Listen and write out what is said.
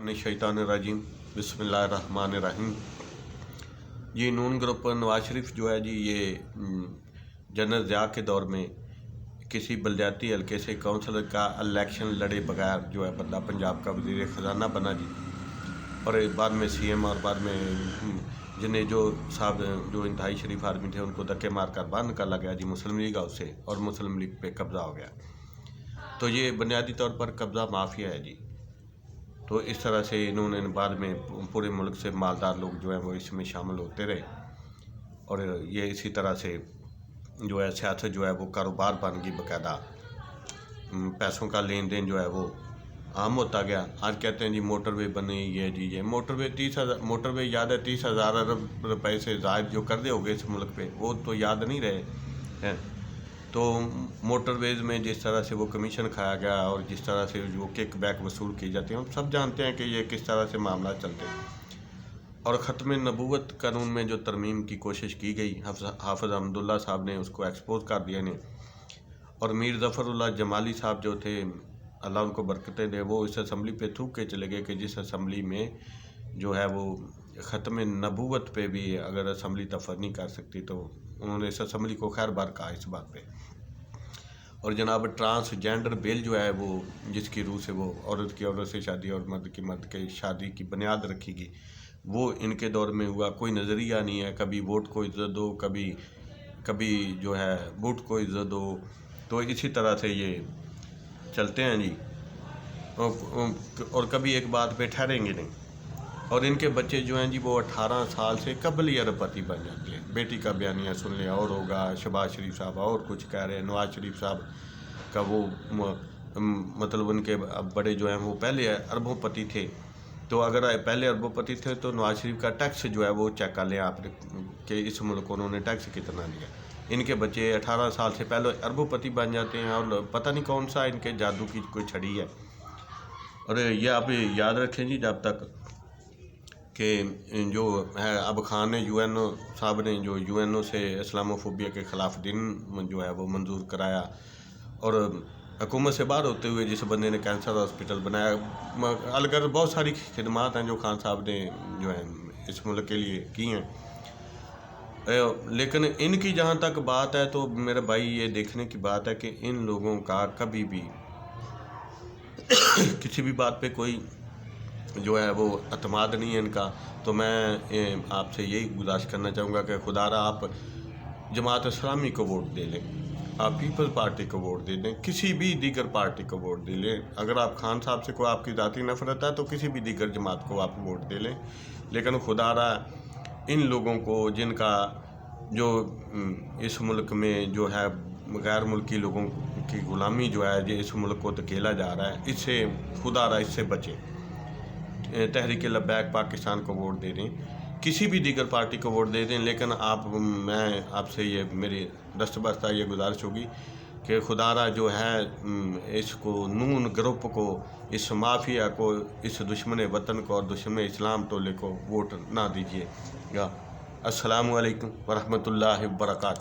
मिनश्शैतानिर्रजीम बिस्मिल्लाहिर्रहमानिर्रहीम। जी नून ग्रुप नवाज शरीफ जो है जी ये जनरल ज़िया के दौर में किसी बलदियाती हल्के से काउंसलर का इलेक्शन लड़े बगैर जो है बंदा पंजाब का वज़ीर ख़जाना बना जी, और बाद में CM और बाद में जिन्हें जो साहब जो इंतहाई शरीफ आदमी थे उनको धक्के मार कर बाहर निकाला गया जी मुस्लिम लीग हाउस से, और मुस्लिम लीग पे कब्ज़ा हो गया। तो ये बुनियादी तौर पर कब्ज़ा माफिया है जी। तो इस तरह से इन्होंने बाद में पूरे मुल्क से मालदार लोग जो हैं वो इसमें शामिल होते रहे, और ये इसी तरह से जो है सियासत जो है वो कारोबार बन गई, बाकायदा पैसों का लेन देन जो है वो आम होता गया। आज कहते हैं जी मोटरवे बने, ये जी ये मोटरवे याद है 30,000 अरब रुपए से ज़ायद जो कर्जे हो गए इस मुल्क पे, वो तो याद नहीं रहे हैं। तो मोटरवेज़ में जिस तरह से वो कमीशन खाया गया और जिस तरह से जो किक बैक वसूल की जाती है, हम सब जानते हैं कि ये किस तरह से मामला चलते हैं। और ख़त्म नबूवत कानून में जो तरमीम की कोशिश की गई, हाफ़िज़ अहमदुल्ला साहब ने उसको एक्सपोज कर दिया ने, और मीर ज़फ़रुल्लाह जमाली साहब जो थे अल्लाह उनको बरकतें दे, वो इस असम्बली पे थूक के चले गए कि जिस असम्बली में जो है वो ख़त्म नबूवत पे भी अगर असम्बली दफ़ा नहीं कर सकती, तो उन्होंने इस असम्बली को खैर बार कहा इस बात पे। और जनाब ट्रांसजेंडर बिल जो है वो जिसकी रूह से वो औरत की औरत से शादी और मर्द की मर्द के शादी की बुनियाद रखी गई, वो इनके दौर में हुआ। कोई नज़रिया नहीं है, कभी वोट को इज़्ज़त दो, कभी जो है वोट को इज़्ज़त दो। तो इसी तरह से ये चलते हैं जी, और कभी एक बात पे ठहरेंगे नहीं। और इनके बच्चे जो हैं जी वो 18 साल से कबल ही अरबपति बन जाते हैं। बेटी का बयानिया सुन लिया और होगा, शहबाज शरीफ साहब और कुछ कह रहे हैं, नवाज शरीफ साहब का वो मतलब उनके बड़े जो हैं वो पहले अरबोपति थे। तो अगर पहले अरबोपति थे तो नवाज शरीफ का टैक्स जो है वो चेक कर लें आप कि इस मुल्क को उन्होंने टैक्स कितना लिया। इनके बच्चे 18 साल से पहले अरबोपति बन जाते हैं, और पता नहीं कौन सा इनके जादू की कोई छड़ी है। और ये आप याद रखें जी, जब तक कि जो है अब खान ने UNO साहब ने जो UNO से इस्लामोफोबिया के ख़िलाफ़ दिन जो है वो मंजूर कराया, और हुकूमत से बाहर होते हुए जिस बंदे ने कैंसर हॉस्पिटल बनाया, अलगर बहुत सारी खिदमात हैं जो खान साहब ने जो है इस मुल्क के लिए की हैं। लेकिन इनकी जहाँ तक बात है तो मेरे भाई ये देखने की बात है कि इन लोगों का कभी भी किसी भी बात पे कोई जो है वो अतमाद नहीं है इनका। तो मैं आपसे यही गुजारिश करना चाहूँगा कि खुदारा आप जमात इस्लामी को वोट दे लें, आप पीपल्स पार्टी को वोट दे दें, किसी भी दीगर पार्टी को वोट दे लें। अगर आप खान साहब से कोई आपकी ज़ाती नफरत है तो किसी भी दीगर जमात को आप वोट दे लें, लेकिन खुदारा इन लोगों को जिनका जो इस मुल्क में जो है गैर मुल्की लोगों की ग़ुलामी जो है जो इस मुल्क को धकेला जा रहा है, इससे खुदारा इससे बचें। तहरीक लब्बैक पाकिस्तान को वोट दे दें, किसी भी दीगर पार्टी को वोट दे दें, लेकिन मैं आपसे ये मेरी दस्तबस्ता ये गुजारिश होगी कि खुदारा जो है इसको नून ग्रुप को, इस माफिया को, इस दुश्मन वतन को और दुश्मन इस्लाम टोले को वोट ना दीजिएगा। अस्सलामु अलैकुम वरहमतुल्लाहि वबरकातुहू।